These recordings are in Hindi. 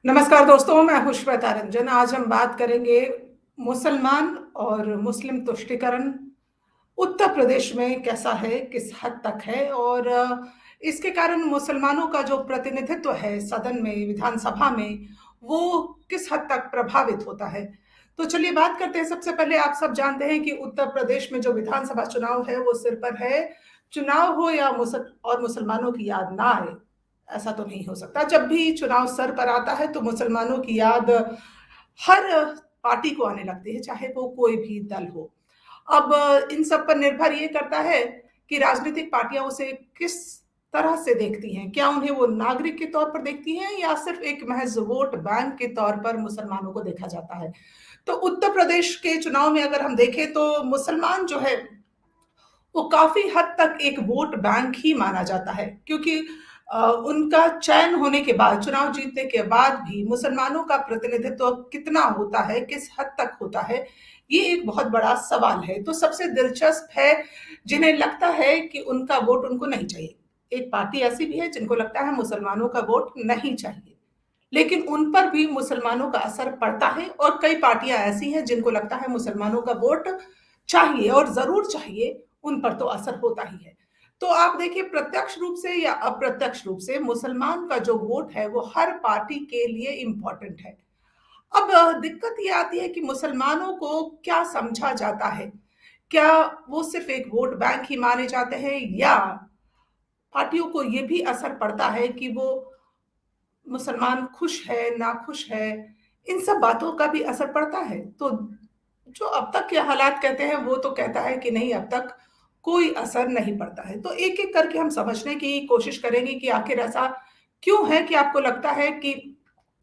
नमस्कार दोस्तों, मैं हूँ श्वेता रंजन। आज हम बात करेंगे मुसलमान और मुस्लिम तुष्टीकरण उत्तर प्रदेश में कैसा है, किस हद तक है और इसके कारण मुसलमानों का जो प्रतिनिधित्व है सदन में, विधानसभा में, वो किस हद तक प्रभावित होता है। तो चलिए बात करते हैं। सबसे पहले आप सब जानते हैं कि उत्तर प्रदेश में जो विधानसभा चुनाव है वो सिर पर है। चुनाव हो या मुसलमानों की याद ना आए, ऐसा तो नहीं हो सकता। जब भी चुनाव सर पर आता है तो मुसलमानों की याद हर पार्टी को आने लगती है, चाहे वो कोई भी दल हो। अब इन सब पर निर्भर ये करता है कि राजनीतिक पार्टियां उसे किस तरह से देखती हैं। क्या उन्हें वो नागरिक के तौर पर देखती हैं या सिर्फ एक महज वोट बैंक के तौर पर मुसलमानों को देखा जाता है। तो उत्तर प्रदेश के चुनाव में अगर हम देखें तो मुसलमान जो है वो काफी हद तक एक वोट बैंक ही माना जाता है, क्योंकि उनका चयन होने के बाद, चुनाव जीतने के बाद भी मुसलमानों का प्रतिनिधित्व कितना होता है, किस हद तक होता है, ये एक बहुत बड़ा सवाल है। तो सबसे दिलचस्प है जिन्हें लगता है कि उनका वोट उनको नहीं चाहिए। एक पार्टी ऐसी भी है जिनको लगता है मुसलमानों का वोट नहीं चाहिए, लेकिन उन पर भी मुसलमानों का असर पड़ता है। और कई पार्टियां ऐसी हैं जिनको लगता है मुसलमानों का वोट चाहिए और जरूर चाहिए, उन पर तो असर होता ही है। तो आप देखिए, प्रत्यक्ष रूप से या अप्रत्यक्ष रूप से मुसलमान का जो वोट है वो हर पार्टी के लिए इंपॉर्टेंट है। अब दिक्कत ये आती है कि मुसलमानों को क्या समझा जाता है। क्या वो सिर्फ एक वोट बैंक ही माने जाते हैं या पार्टियों को ये भी असर पड़ता है कि वो मुसलमान खुश है, नाखुश है, इन सब बातों का भी असर पड़ता है। तो जो अब तक के हालात कहते हैं वो तो कहता है कि नहीं, अब तक कोई असर नहीं पड़ता है। तो एक-एक करके हम समझने की कोशिश करेंगे कि आखिर ऐसा क्यों है कि आपको लगता है कि,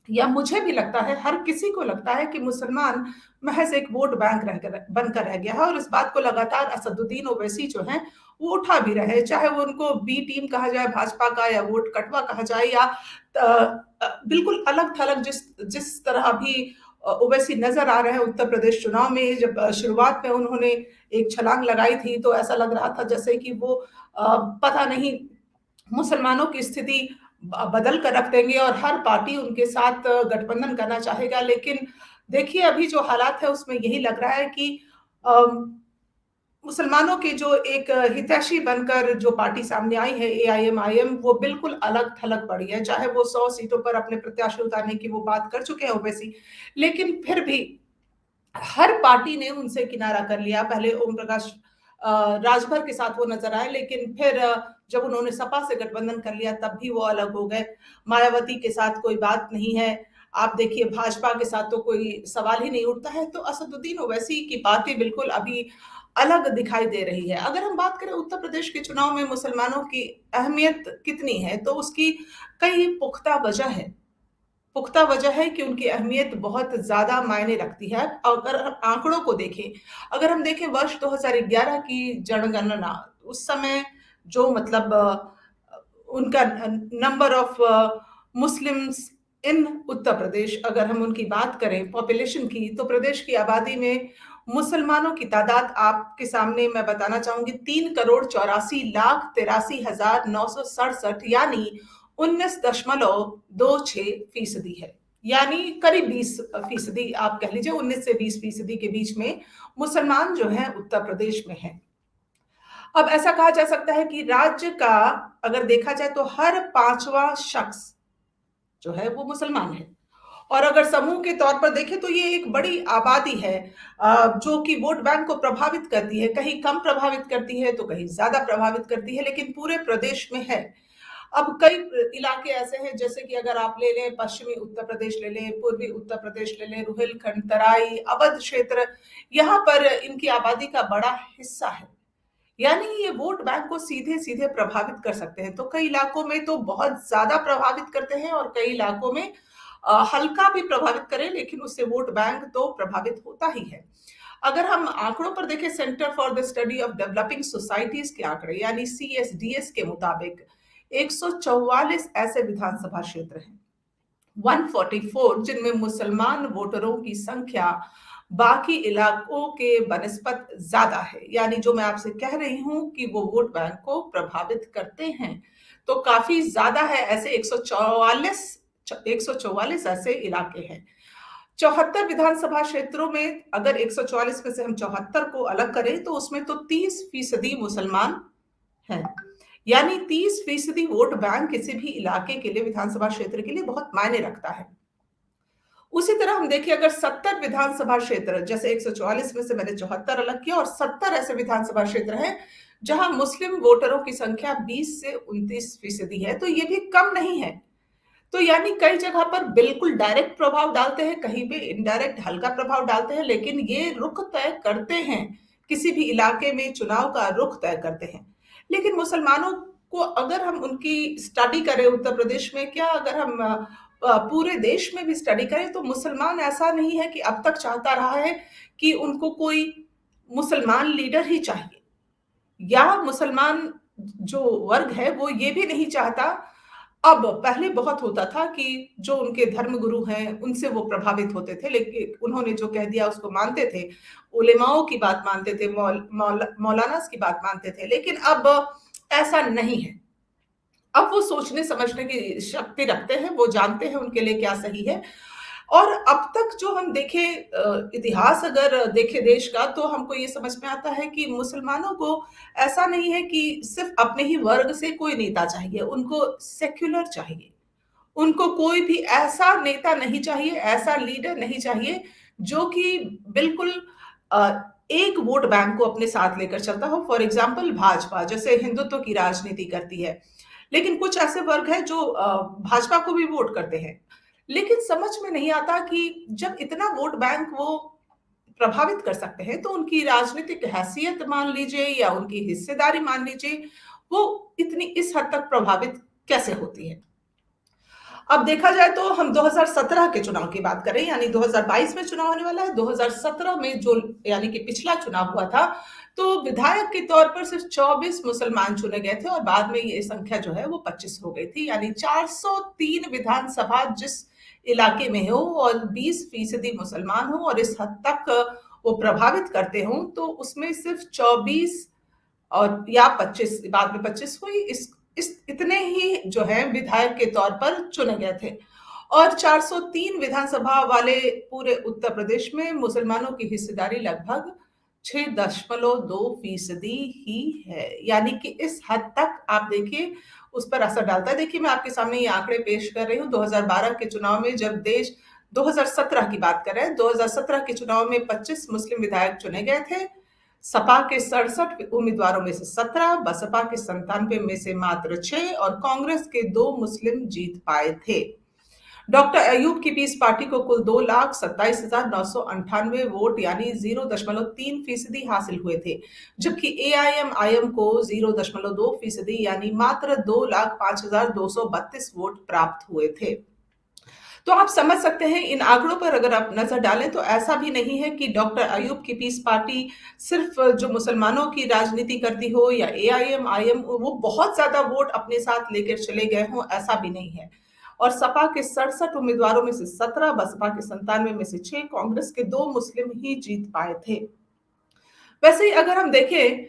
या मुझे भी लगता है, हर किसी को लगता है कि मुसलमान महज एक वोट बैंक बनकर रह गया है। और इस बात को लगातार असदुद्दीन ओवैसी जो हैं वो उठा भी रहे हैं, चाहे वो उनको बी टीम कहा जाए भाजपा का, या वोट कटवा कहा जाए, या बिल्कुल अलग थलग जिस जिस तरह भी ओवैसी नजर आ रहे हैं उत्तर प्रदेश चुनाव में। जब शुरुआत में उन्होंने एक छलांग लगाई थी तो ऐसा लग रहा था जैसे कि वो पता नहीं मुसलमानों की स्थिति बदल कर रख देंगे और हर पार्टी उनके साथ गठबंधन करना चाहेगा। लेकिन देखिए, अभी जो हालात है उसमें यही लग रहा है कि मुसलमानों की जो एक हितैषी बनकर जो पार्टी सामने आई है, एआईएमआईएम, वो बिल्कुल अलग थलग पड़ी है। चाहे वो 100 सीटों पर अपने प्रत्याशी उतारने की वो बात कर चुके हैं ओवैसी, लेकिन फिर भी हर पार्टी ने उनसे किनारा कर लिया। पहले ओम प्रकाश राजभर के साथ वो नजर आए, लेकिन फिर जब उन्होंने सपा से गठबंधन कर लिया तब भी वो अलग हो गए। मायावती के साथ कोई बात नहीं है। आप देखिए, भाजपा के साथ तो कोई सवाल ही नहीं उठता है। तो असदुद्दीन ओवैसी की बातें बिल्कुल अभी अलग दिखाई दे रही है। अगर हम बात करें उत्तर प्रदेश के चुनाव में मुसलमानों की अहमियत कितनी है, तो उसकी कई पुख्ता वजह है कि उनकी अहमियत बहुत ज़्यादा मायने रखती है। अगर हम आंकड़ों को देखें, अगर हम देखें वर्ष 2011 की जनगणना, उस समय जो मतलब उनका number of Muslims in Uttar Pradesh, अगर हम उनकी बात करें पॉपुलेशन की, तो प्रदेश की आबादी में मुसलमानों की तादाद आपके सामने मैं बताना चाहूंगी 3,84,83,967, यानी 19.26% है। यानी करीब 20% आप कह लीजिए, 19 से 20% के बीच में मुसलमान जो है उत्तर प्रदेश में है। अब ऐसा कहा जा सकता है कि राज्य का अगर देखा जाए तो हर पांचवा शख्स जो है वो मुसलमान है। और अगर समूह के तौर पर देखें तो ये एक बड़ी आबादी है जो कि वोट बैंक को प्रभावित करती है, कहीं कम प्रभावित करती है तो कहीं ज्यादा प्रभावित करती है, लेकिन पूरे प्रदेश में है। अब कई इलाके ऐसे हैं, जैसे कि अगर आप ले लें पश्चिमी उत्तर प्रदेश, ले लें पूर्वी उत्तर प्रदेश, ले लें रुहेलखंड, तराई, अवध क्षेत्र, यहाँ पर इनकी आबादी का बड़ा हिस्सा है। यानी ये वोट बैंक को सीधे सीधे प्रभावित कर सकते हैं। तो कई इलाकों में तो बहुत ज्यादा प्रभावित करते हैं और कई इलाकों में हल्का भी प्रभावित करें, लेकिन उससे वोट बैंक तो प्रभावित होता ही है। अगर हम आंकड़ों पर देखें, centre for the study of developing societies के आंकड़े यानी सीएसडीएस के मुताबिक 144 ऐसे विधानसभा क्षेत्र हैं, 144, जिनमें मुसलमान वोटरों की संख्या बाकी इलाकों के बनिस्बत ज्यादा है। यानी जो मैं आपसे कह रही हूं कि वो वोट बैंक को प्रभावित करते हैं, तो काफी ज्यादा है। ऐसे 144 144 ऐसे इलाके हैं। 74 विधानसभा क्षेत्रों में अगर 144 में से हम 74 को अलग करें तो उसमें तो 30% मुसलमान हैं। यानी 30% वोट बैंक किसी भी इलाके के लिए, विधानसभा क्षेत्र के लिए बहुत मायने रखता है। उसी तरह हम देखिए, अगर 70 विधानसभा क्षेत्र, जैसे 144 में से मैंने 74 अलग किया, और 70 ऐसे विधानसभा क्षेत्र हैं जहां मुस्लिम वोटरों की संख्या 20 से 29% है, तो ये भी कम नहीं है। तो यानी कई जगह पर बिल्कुल डायरेक्ट प्रभाव डालते हैं, कहीं पे इनडायरेक्ट हल्का प्रभाव डालते हैं, लेकिन ये रुख तय करते हैं, किसी भी इलाके में चुनाव का रुख तय करते हैं। लेकिन मुसलमानों को अगर हम उनकी स्टडी करें उत्तर प्रदेश में, क्या अगर हम पूरे देश में भी स्टडी करें, तो मुसलमान ऐसा नहीं है कि अब तक चाहता रहा है कि उनको कोई मुसलमान लीडर ही चाहिए, या मुसलमान जो वर्ग है वो ये भी नहीं चाहता। अब पहले बहुत होता था कि जो उनके धर्मगुरु हैं उनसे वो प्रभावित होते थे, लेकिन उन्होंने जो कह दिया उसको मानते थे, उलेमाओं की बात मानते थे, मौलानास की बात मानते थे, लेकिन अब ऐसा नहीं है। अब वो सोचने समझने की शक्ति रखते हैं, वो जानते हैं उनके लिए क्या सही है। और अब तक जो हम देखें, इतिहास अगर देखें देश का, तो हमको ये समझ में आता है कि मुसलमानों को ऐसा नहीं है कि सिर्फ अपने ही वर्ग से कोई नेता चाहिए, उनको सेक्युलर चाहिए। उनको कोई भी ऐसा नेता नहीं चाहिए, ऐसा लीडर नहीं चाहिए जो कि बिल्कुल एक वोट बैंक को अपने साथ लेकर चलता हो। फॉर एग्जाम्पल भाजपा जैसे हिंदुत्व की राजनीति करती है, लेकिन कुछ ऐसे वर्ग हैं जो भाजपा को भी वोट करते हैं। लेकिन समझ में नहीं आता कि जब इतना वोट बैंक वो प्रभावित कर सकते हैं, तो उनकी राजनीतिक हैसियत मान लीजिए या उनकी हिस्सेदारी मान लीजिए, वो इतनी इस हद तक प्रभावित कैसे होती है। अब देखा जाए तो हम 2017 के चुनाव की बात करें, यानी 2022 में चुनाव होने वाला है। 2017 में जो यानी कि पिछला चुनाव हुआ था, तो विधायक के तौर पर सिर्फ 24 मुसलमान चुने गए थे और बाद में ये संख्या जो है वो 25 हो गई थी। यानी 403 विधानसभा जिस इलाके में हो और 20% मुसलमान हो और इस हद तक वो प्रभावित करते हो, तो उसमें सिर्फ 24 और या 25, बाद में 25 हुई, इस इतने ही जो है विधायक के तौर पर चुने गए थे। और 403 विधानसभा वाले पूरे उत्तर प्रदेश में मुसलमानों की हिस्सेदारी लगभग 6.2% ही है। यानी कि इस हद तक आप देखिए उस पर असर डालता है। देखिए, मैं आपके सामने ये आंकड़े पेश कर रही हूँ। 2012 के चुनाव में जब देश 2017 की बात कर रहे हैं, 2017 के चुनाव में 25 मुस्लिम विधायक चुने गए थे। सपा के 67 उम्मीदवारों में से 17, बसपा के 97 में से मात्र 6 और कांग्रेस के 2 मुस्लिम जीत पाए थे। डॉक्टर अयूब की पीस पार्टी को कुल 2,27,998 वोट यानी 0.3% हासिल हुए थे, जबकि एआईएमआईएम को 0.2% यानी मात्र 2,05,232 वोट प्राप्त हुए थे। तो आप समझ सकते हैं, इन आंकड़ों पर अगर आप नजर डालें तो ऐसा भी नहीं है कि डॉक्टर अयूब की पीस पार्टी सिर्फ जो मुसलमानों की राजनीति करती हो या एआईएमआईएम वो बहुत ज्यादा वोट अपने साथ लेकर चले गए हों, ऐसा भी नहीं है। और सपा के 67 उम्मीदवारों में से 17, बसपा के 97 में से 6, कांग्रेस के 2 मुस्लिम ही जीत पाए थे। वैसे ही अगर हम देखें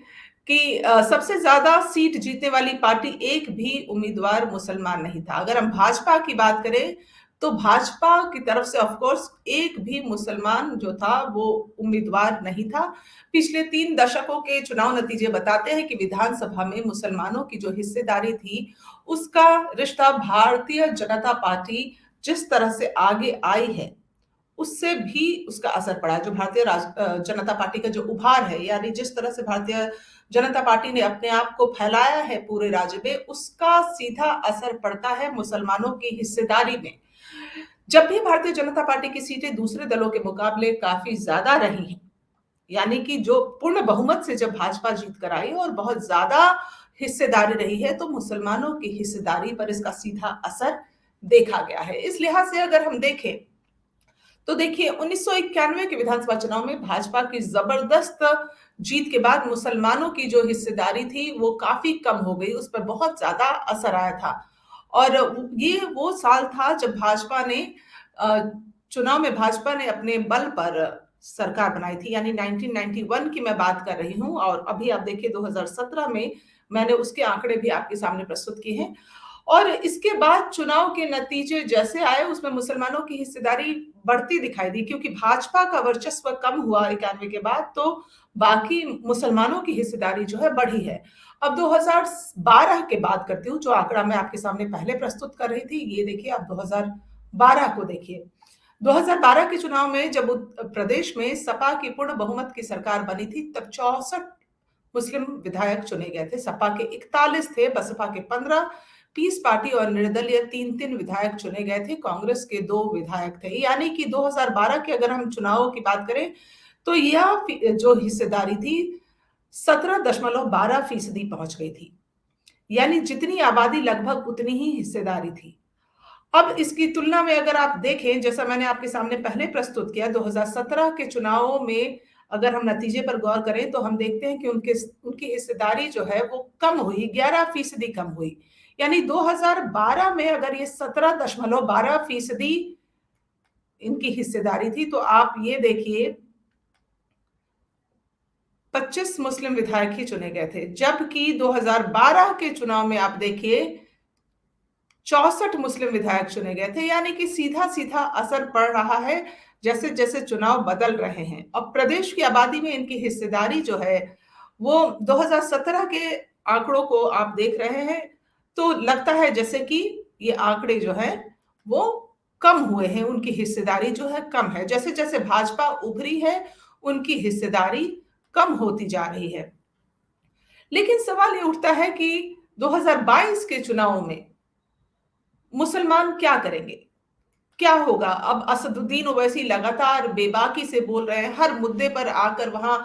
कि सबसे ज्यादा सीट जीतने वाली पार्टी एक भी उम्मीदवार मुसलमान नहीं था। अगर हम भाजपा की बात करें तो भाजपा की तरफ से ऑफ कोर्स एक भी मुसलमान जो था वो उम्मीदवार नहीं था। पिछले 3 दशकों के चुनाव नतीजे बताते हैं कि विधानसभा में मुसलमानों की जो हिस्सेदारी थी उसका रिश्ता भारतीय जनता पार्टी जिस तरह से आगे आई है उससे भी उसका असर पड़ा है। जो जनता पार्टी का जो उभार है, यानी जिस तरह से भारतीय जनता पार्टी ने अपने आप को फैलाया है पूरे राज्य में, उसका सीधा असर पड़ता है मुसलमानों की हिस्सेदारी में। जब भी भारतीय जनता पार्टी की सीटें दूसरे दलों के मुकाबले काफी ज्यादा रही हैं, यानी कि जो पूर्ण बहुमत से जब भाजपा जीत कर आई और बहुत ज्यादा हिस्सेदारी रही है, तो मुसलमानों की हिस्सेदारी पर इसका सीधा असर देखा गया है। इस लिहाज से अगर हम देखें तो देखिए 1991 के विधानसभा चुनाव में भाजपा की जबरदस्त जीत के बाद मुसलमानों की जो हिस्सेदारी थी वो काफी कम हो गई, उस पर बहुत ज्यादा असर आया था। और ये वो साल था जब चुनाव में भाजपा ने अपने बल पर सरकार बनाई थी, यानी 1991 की मैं बात कर रही हूं। और अभी आप देखिए 2017 में मैंने उसके आंकड़े भी आपके सामने प्रस्तुत किए हैं। और इसके बाद चुनाव के नतीजे जैसे आए उसमें मुसलमानों की हिस्सेदारी बढ़ती दिखाई दी, क्योंकि भाजपा का वर्चस्व कम हुआ 91 के बाद, तो बाकी मुसलमानों की हिस्सेदारी जो है बढ़ी है। अब 2012 के बात करती हूँ, जो आंकड़ा मैं आपके सामने पहले प्रस्तुत कर रही थी, ये देखिए आप 2012 को देखिए। 2012 के चुनाव में जब प्रदेश में सपा की पूर्ण बहुमत की सरकार बनी थी, तब 64 मुस्लिम विधायक चुने गए थे। सपा के 41 थे, बसपा के 15, पीस पार्टी और निर्दलीय 3-3 विधायक चुने गए थे, कांग्रेस के 2 विधायक थे। यानी कि 2012 के अगर हम चुनावों की बात करें, तो यह जो हिस्सेदारी थी 17.12% पहुंच गई थी। यानी जितनी आबादी लगभग उतनी ही हिस्सेदारी थी। अब इसकी तुलना में अगर आप देखें, जैसा मैंने आपके सामने पहले प्रस्तुत किया, 2017 के चुनावों में अगर हम नतीजे पर गौर करें तो हम देखते हैं कि उनकी हिस्सेदारी जो है वो कम हुई, 11% कम हुई। यानी 2012 में अगर ये 17.12% इनकी हिस्सेदारी थी, तो आप ये देखिए 25 मुस्लिम विधायक ही चुने गए थे, जबकि 2012 के चुनाव में आप देखिए 64 मुस्लिम विधायक चुने गए थे। यानी कि सीधा सीधा असर पड़ रहा है जैसे जैसे चुनाव बदल रहे हैं। अब प्रदेश की आबादी में इनकी हिस्सेदारी जो है वो 2017 के आंकड़ों को आप देख रहे हैं, तो लगता है जैसे कि ये आंकड़े जो है वो कम हुए हैं, उनकी हिस्सेदारी जो है कम है। जैसे जैसे भाजपा उभरी है, उनकी हिस्सेदारी कम होती जा रही है। लेकिन सवाल ये उठता है कि 2022 के चुनाव में मुसलमान क्या करेंगे? क्या होगा? अब असदुद्दीन ओवैसी लगातार बेबाकी से बोल रहे हैं, हर मुद्दे पर आकर वहां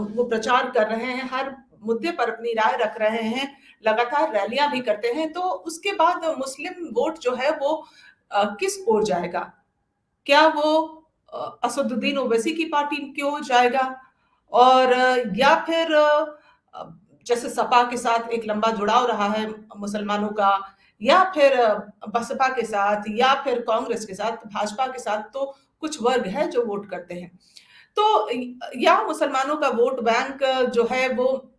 वो प्रचार कर रहे हैं, हर मुद्दे पर अपनी राय रख रहे हैं, लगातार रैलियां भी करते हैं। तो उसके बाद मुस्लिम वोट जो है वो किस ओर जाएगा? क्या वो असदुद्दीन ओवैसी की पार्टी की ओर जाएगा, और या फिर जैसे सपा के साथ एक लंबा जुड़ाव रहा है मुसलमानों का, या फिर बसपा के साथ, या फिर कांग्रेस के साथ, भाजपा के साथ, तो कुछ वर्ग है जो वोट करते हैं। तो या मुसलमानों का वोट बैंक जो है वो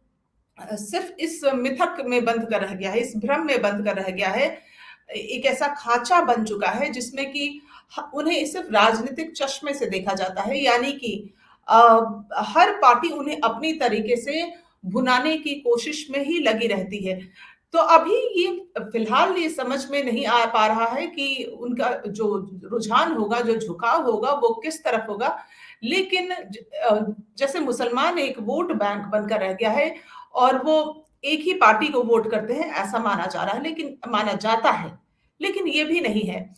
सिर्फ इस मिथक में बंद कर रह गया है, इस भ्रम में बंद कर रह गया है, एक ऐसा खांचा बन चुका है जिसमें कि उन्हें सिर्फ राजनीतिक चश्मे से देखा जाता है। यानी कि अ, हर पार्टी उन्हें अपनी तरीके से भुनाने की कोशिश में ही लगी रहती है। तो अभी ये फिलहाल ये समझ में नहीं आ पा रहा है कि उनका जो रुझान होगा, जो झुकाव होगा, वो किस तरफ होगा। लेकिन जैसे मुसलमान एक वोट बैंक बनकर रह गया है और वो एक ही पार्टी को वोट करते हैं, ऐसा माना जा रहा है, लेकिन माना जाता है। लेकिन ये भी नहीं है,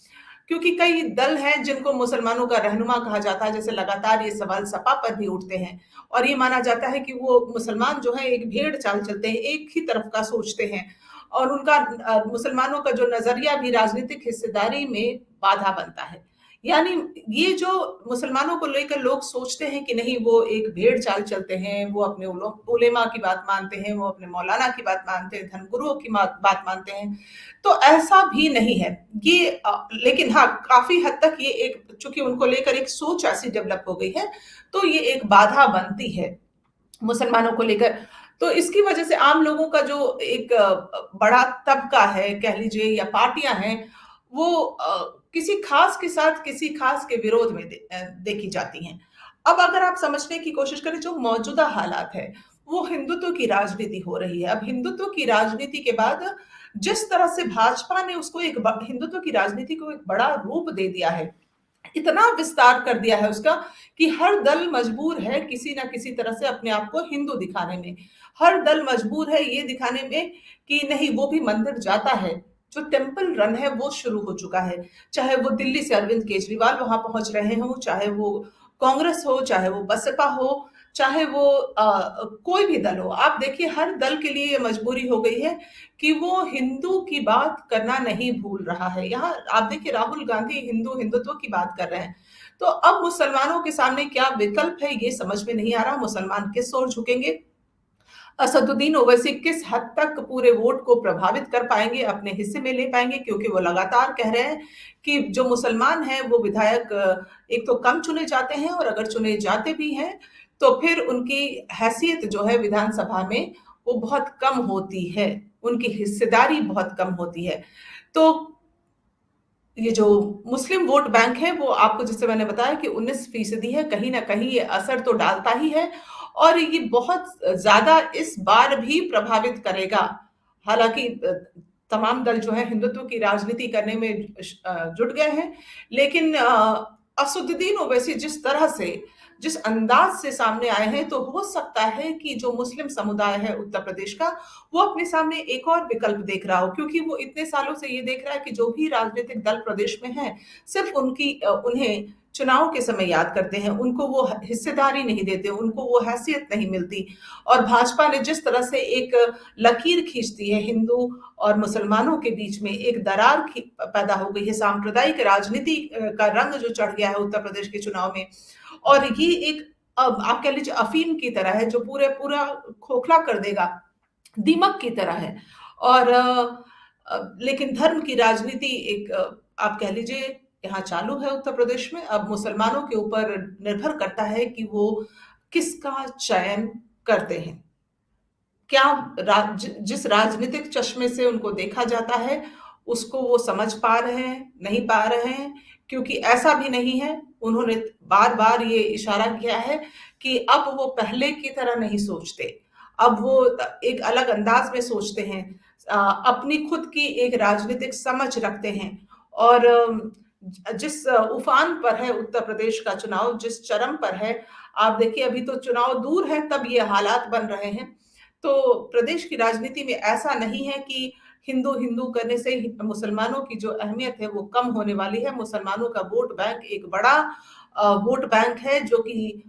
क्योंकि कई दल हैं जिनको मुसलमानों का रहनुमा कहा जाता है। जैसे लगातार ये सवाल सपा पर भी उठते हैं और ये माना जाता है कि वो मुसलमान जो है एक भेड़ चाल चलते हैं, एक ही तरफ का सोचते हैं, और उनका मुसलमानों का जो नजरिया भी राजनीतिक हिस्सेदारी में बाधा बनता है। यानी ये जो मुसलमानों को लेकर लोग सोचते हैं कि नहीं, वो एक भेड़ चाल चलते हैं, वो अपने उलेमा की बात मानते हैं, वो अपने मौलाना की बात मानते हैं, धर्मगुरुओं की बात मानते हैं, तो ऐसा भी नहीं है ये। लेकिन हाँ, काफी हद तक ये एक, चूंकि उनको लेकर एक सोच ऐसी डेवलप हो गई है, तो ये एक बाधा बनती है मुसलमानों को लेकर। तो इसकी वजह से आम लोगों का जो एक बड़ा तबका है कह लीजिए, या पार्टियां हैं, वो किसी खास के साथ किसी खास के विरोध में देखी जाती हैं। अब अगर आप समझने की कोशिश करें, जो मौजूदा हालात है वो हिंदुत्व की राजनीति हो रही है। अब हिंदुत्व की राजनीति के बाद जिस तरह से भाजपा ने उसको एक हिंदुत्व की राजनीति को एक बड़ा रूप दे दिया है, इतना विस्तार कर दिया है उसका, कि हर दल मजबूर है किसी ना किसी तरह से अपने आप को हिंदू दिखाने में। हर दल मजबूर है ये दिखाने में कि नहीं, वो भी मंदिर जाता है। जो टेम्पल रन है वो शुरू हो चुका है। चाहे वो दिल्ली से अरविंद केजरीवाल वहां पहुंच रहे हो, चाहे वो कांग्रेस हो, चाहे वो बसपा हो, चाहे वो कोई भी दल हो। आप देखिए हर दल के लिए ये मजबूरी हो गई है कि वो हिंदू की बात करना नहीं भूल रहा है। यहाँ आप देखिए राहुल गांधी हिंदुत्व की बात कर रहे हैं, तो अब मुसलमानों के सामने क्या विकल्प है ये समझ में नहीं आ रहा। मुसलमान किस ओर झुकेंगे? असदुद्दीन ओवैसी किस हद तक पूरे वोट को प्रभावित कर पाएंगे, अपने हिस्से में ले पाएंगे? क्योंकि वो लगातार कह रहे हैं कि जो मुसलमान हैं वो विधायक एक तो कम चुने जाते हैं, और अगर चुने जाते भी हैं तो फिर उनकी हैसियत जो है विधानसभा में वो बहुत कम होती है। उनकी हिस्सेदारी बहुत कम होती है। तो ये जो मुस्लिम वोट बैंक है, वो आपको जैसे मैंने बताया कि 19% है, कहीं न कहीं ये असर तो डालता ही है और ये बहुत ज़्यादा इस बार भी प्रभावित करेगा। हालाँकि तमाम दल जो है हिंदुत्व की राजनीति करने में जुट गए हैं, लेकिन असदुद्दीन ओवैसी जिस तरह से, जिस अंदाज़ से सामने आए हैं, तो हो सकता है कि जो मुस्लिम समुदाय है उत्तर प्रदेश का, वो अपने सामने एक और विकल्प देख रहा हो, क्योंकि वो इतने सालों से ये देख रहा है कि जो भी राजनीतिक दल प्रदेश में हैं, सिर्फ़ उन्हें चुनाव के समय याद करते हैं, उनको वो हिस्सेदारी नहीं देते, उनको वो हैसियत नहीं मिलती। और भाजपा ने जिस तरह से एक लकीर खींच दी है हिंदू और मुसलमानों के बीच में, एक दरार पैदा हो गई है, सांप्रदायिक राजनीति का रंग जो चढ़ गया है उत्तर प्रदेश के चुनाव में, और ये एक अब आप कह लीजिए अफ़ीम की तरह है, जो पूरा खोखला कर देगा, दीमक की तरह है। और लेकिन धर्म की राजनीति एक आप कह लीजिए यहाँ चालू है उत्तर प्रदेश में। अब मुसलमानों के ऊपर निर्भर करता है कि वो किसका चयन करते हैं। क्या जिस राजनीतिक चश्मे से उनको देखा जाता है, उसको वो समझ पा रहे हैं, नहीं पा रहे हैं? क्योंकि ऐसा भी नहीं है, उन्होंने बार-बार ये इशारा किया है कि अब वो पहले की तरह नहीं सोचते। अब वो एक अलग अंदाज़ में सोचते हैं। अपनी खुद की एक राजनीतिक समझ रखते हैं और जिस उफ़ान पर है उत्तर प्रदेश का चुनाव, जिस चरम पर है, आप देखिए अभी तो चुनाव दूर है, तब ये हालात बन रहे हैं। तो प्रदेश की राजनीति में ऐसा नहीं है कि हिंदू-हिंदू करने से मुसलमानों की जो अहमियत है वो कम होने वाली है। मुसलमानों का वोट बैंक एक बड़ा वोट बैंक है जो कि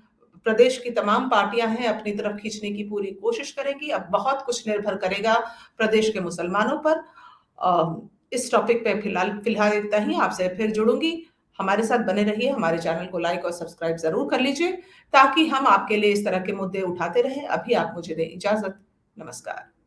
प्रदेश की तमाम पार्टियाँ हैं अपनी तरफ खींचने की पूरी कोशिश करेंगी। अब बहुत कुछ निर्भर करेगा प्रदेश के मुसलमानों पर। इस टॉपिक पे फिलहाल इतना ही, आपसे फिर जुड़ूँगी। हमारे साथ बने रहिए, हमारे चैनल को लाइक और सब्सक्राइब ज़रूर कर लीजिए, ताकि हम आपके लिए इस तरह के मुद्दे उठाते रहें। अभी आप मुझे दें इजाज़त। नमस्कार।